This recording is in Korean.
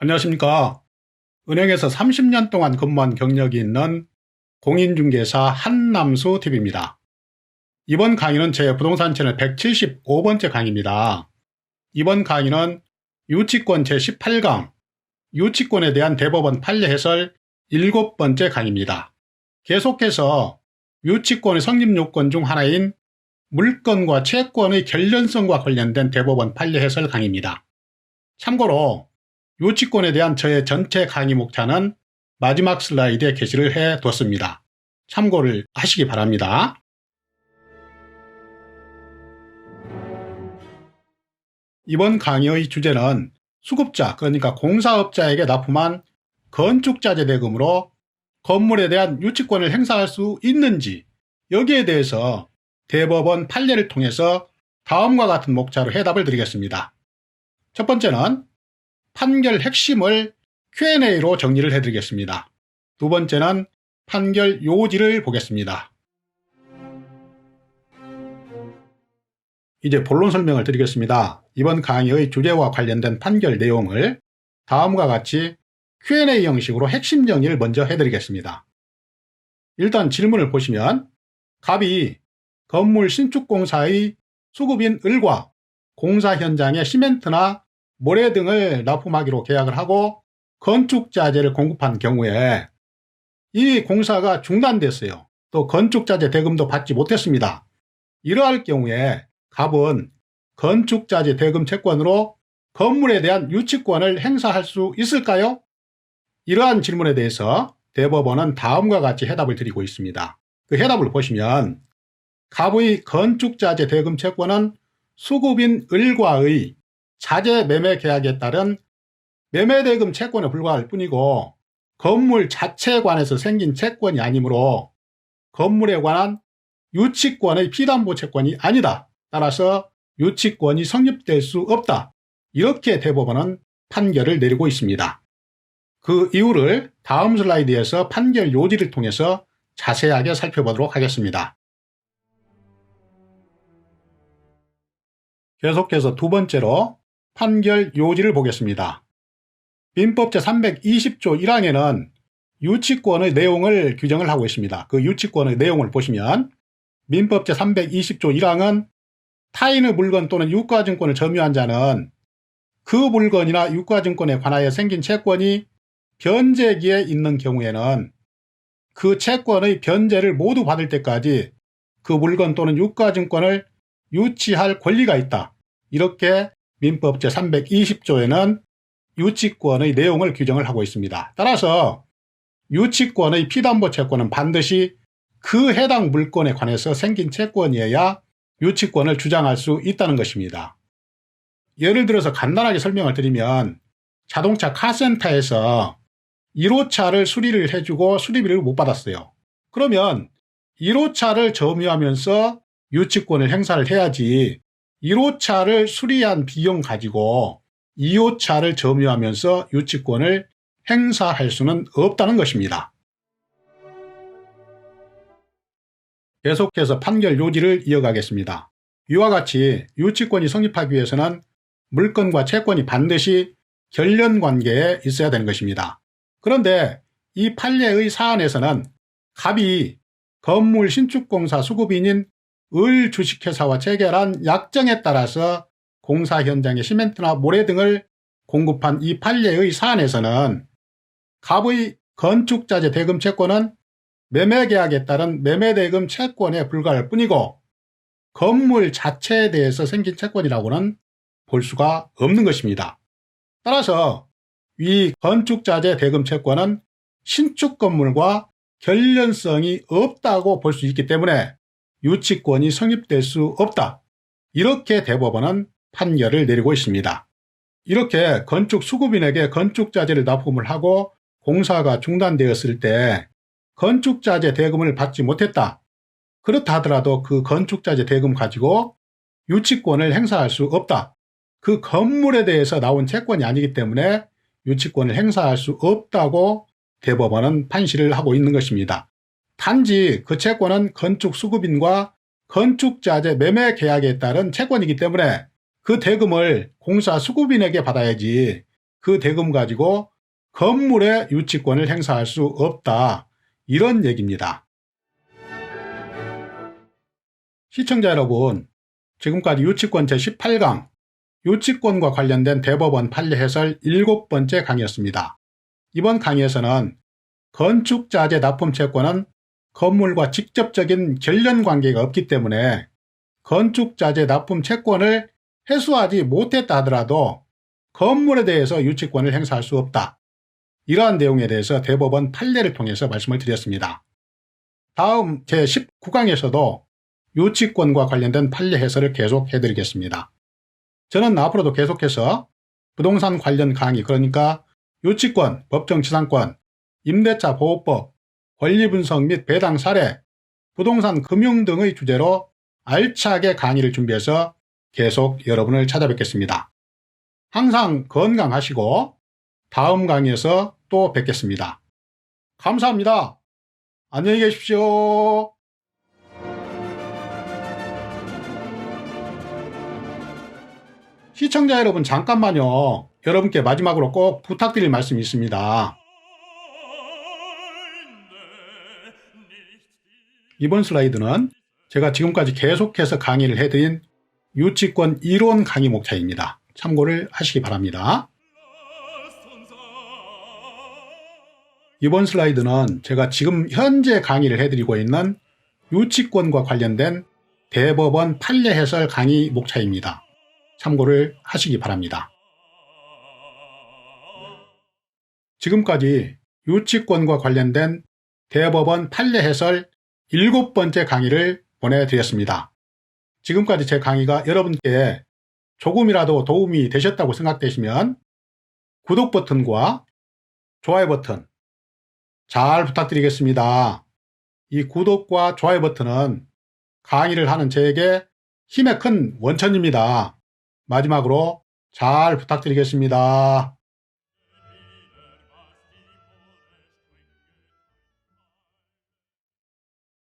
안녕하십니까. 은행에서 30년 동안 근무한 경력이 있는 공인중개사 한남수TV입니다. 이번 강의는 제 부동산 채널 175번째 강의입니다. 이번 강의는 유치권 제18강, 유치권에 대한 대법원 판례 해설 7번째 강의입니다. 계속해서 유치권의 성립요건 중 하나인 물건과 채권의 결련성과 관련된 대법원 판례 해설 강의입니다. 참고로 유치권에 대한 저의 전체 강의 목차는 마지막 슬라이드에 게시를 해뒀습니다. 참고를 하시기 바랍니다. 이번 강의의 주제는 수급자, 그러니까 공사업자에게 납품한 건축자재 대금으로 건물에 대한 유치권을 행사할 수 있는지, 여기에 대해서 대법원 판례를 통해서 다음과 같은 목차로 해답을 드리겠습니다. 첫 번째는 판결 핵심을 Q&A로 정리를 해드리겠습니다. 두 번째는 판결 요지를 보겠습니다. 이제 본론 설명을 드리겠습니다. 이번 강의의 주제와 관련된 판결 내용을 다음과 같이 Q&A 형식으로 핵심 정리를 먼저 해드리겠습니다. 일단 질문을 보시면 갑이 건물 신축공사의 수급인 을과 공사 현장에 시멘트나 모래 등을 납품하기로 계약을 하고 건축자재를 공급한 경우에 이 공사가 중단됐어요. 또 건축자재 대금도 받지 못했습니다. 이러할 경우에 갑은 건축자재 대금 채권으로 건물에 대한 유치권을 행사할 수 있을까요? 이러한 질문에 대해서 대법원은 다음과 같이 해답을 드리고 있습니다. 그 해답을 보시면 갑의 건축자재 대금 채권은 수급인 을과의 자재 매매 계약에 따른 매매대금 채권에 불과할 뿐이고 건물 자체에 관해서 생긴 채권이 아니므로 건물에 관한 유치권의 피담보 채권이 아니다. 따라서 유치권이 성립될 수 없다. 이렇게 대법원은 판결을 내리고 있습니다. 그 이유를 다음 슬라이드에서 판결 요지를 통해서 자세하게 살펴보도록 하겠습니다. 계속해서 두 번째로 판결 요지를 보겠습니다. 민법 제320조 1항에는 유치권의 내용을 규정을 하고 있습니다. 그 유치권의 내용을 보시면 민법 제320조 1항은 타인의 물건 또는 유가증권을 점유한 자는 그 물건이나 유가증권에 관하여 생긴 채권이 변제기에 있는 경우에는 그 채권의 변제를 모두 받을 때까지 그 물건 또는 유가증권을 유치할 권리가 있다. 이렇게 민법 제320조에는 유치권의 내용을 규정을 하고 있습니다. 따라서 유치권의 피담보 채권은 반드시 그 해당 물건에 관해서 생긴 채권이어야 유치권을 주장할 수 있다는 것입니다. 예를 들어서 간단하게 설명을 드리면 자동차 카센터에서 1호차를 수리를 해주고 수리비를 못 받았어요. 그러면 1호차를 점유하면서 유치권을 행사를 해야지 1호차를 수리한 비용 가지고 2호차를 점유하면서 유치권을 행사할 수는 없다는 것입니다. 계속해서 판결 요지를 이어가겠습니다. 이와 같이 유치권이 성립하기 위해서는 물건과 채권이 반드시 결련관계에 있어야 되는 것입니다. 그런데 이 판례의 사안에서는 갑이 건물 신축공사 수급인인 을 주식회사와 체결한 약정에 따라서 공사 현장에 시멘트나 모래 등을 공급한 이 판례의 사안에서는 갑의 건축자재 대금 채권은 매매계약에 따른 매매대금 채권에 불과할 뿐이고 건물 자체에 대해서 생긴 채권이라고는 볼 수가 없는 것입니다. 따라서 이 건축자재 대금 채권은 신축 건물과 결련성이 없다고 볼 수 있기 때문에 유치권이 성립될 수 없다. 이렇게 대법원은 판결을 내리고 있습니다. 이렇게 건축 수급인에게 건축자재를 납품을 하고 공사가 중단되었을 때 건축자재 대금을 받지 못했다. 그렇다 하더라도 그 건축자재 대금 가지고 유치권을 행사할 수 없다. 그 건물에 대해서 나온 채권이 아니기 때문에 유치권을 행사할 수 없다고 대법원은 판시를 하고 있는 것입니다. 단지 그 채권은 건축 수급인과 건축자재 매매 계약에 따른 채권이기 때문에 그 대금을 공사 수급인에게 받아야지 그 대금 가지고 건물의 유치권을 행사할 수 없다. 이런 얘기입니다. 시청자 여러분, 지금까지 유치권 제18강 유치권과 관련된 대법원 판례 해설 7번째 강의였습니다. 이번 강의에서는 건축자재 납품 채권은 건물과 직접적인 결련 관계가 없기 때문에 건축자재 납품 채권을 해소하지 못했다 하더라도 건물에 대해서 유치권을 행사할 수 없다. 이러한 내용에 대해서 대법원 판례를 통해서 말씀을 드렸습니다. 다음 제19강에서도 유치권과 관련된 판례 해설을 계속 해드리겠습니다. 저는 앞으로도 계속해서 부동산 관련 강의, 그러니까 유치권, 법정치상권, 임대차 보호법, 권리분석 및 배당 사례, 부동산 금융 등의 주제로 알차게 강의를 준비해서 계속 여러분을 찾아뵙겠습니다. 항상 건강하시고 다음 강의에서 또 뵙겠습니다. 감사합니다. 안녕히 계십시오. 시청자 여러분, 잠깐만요. 여러분께 마지막으로 꼭 부탁드릴 말씀이 있습니다. 이번 슬라이드는 제가 지금까지 계속해서 강의를 해드린 유치권 이론 강의 목차입니다. 참고를 하시기 바랍니다. 이번 슬라이드는 제가 지금 현재 강의를 해드리고 있는 유치권과 관련된 대법원 판례 해설 강의 목차입니다. 참고를 하시기 바랍니다. 지금까지 유치권과 관련된 대법원 판례 해설 7번째 강의를 보내드렸습니다. 지금까지 제 강의가 여러분께 조금이라도 도움이 되셨다고 생각되시면 구독 버튼과 좋아요 버튼 잘 부탁드리겠습니다. 이 구독과 좋아요 버튼은 강의를 하는 저에게 힘의 큰 원천입니다. 마지막으로 잘 부탁드리겠습니다.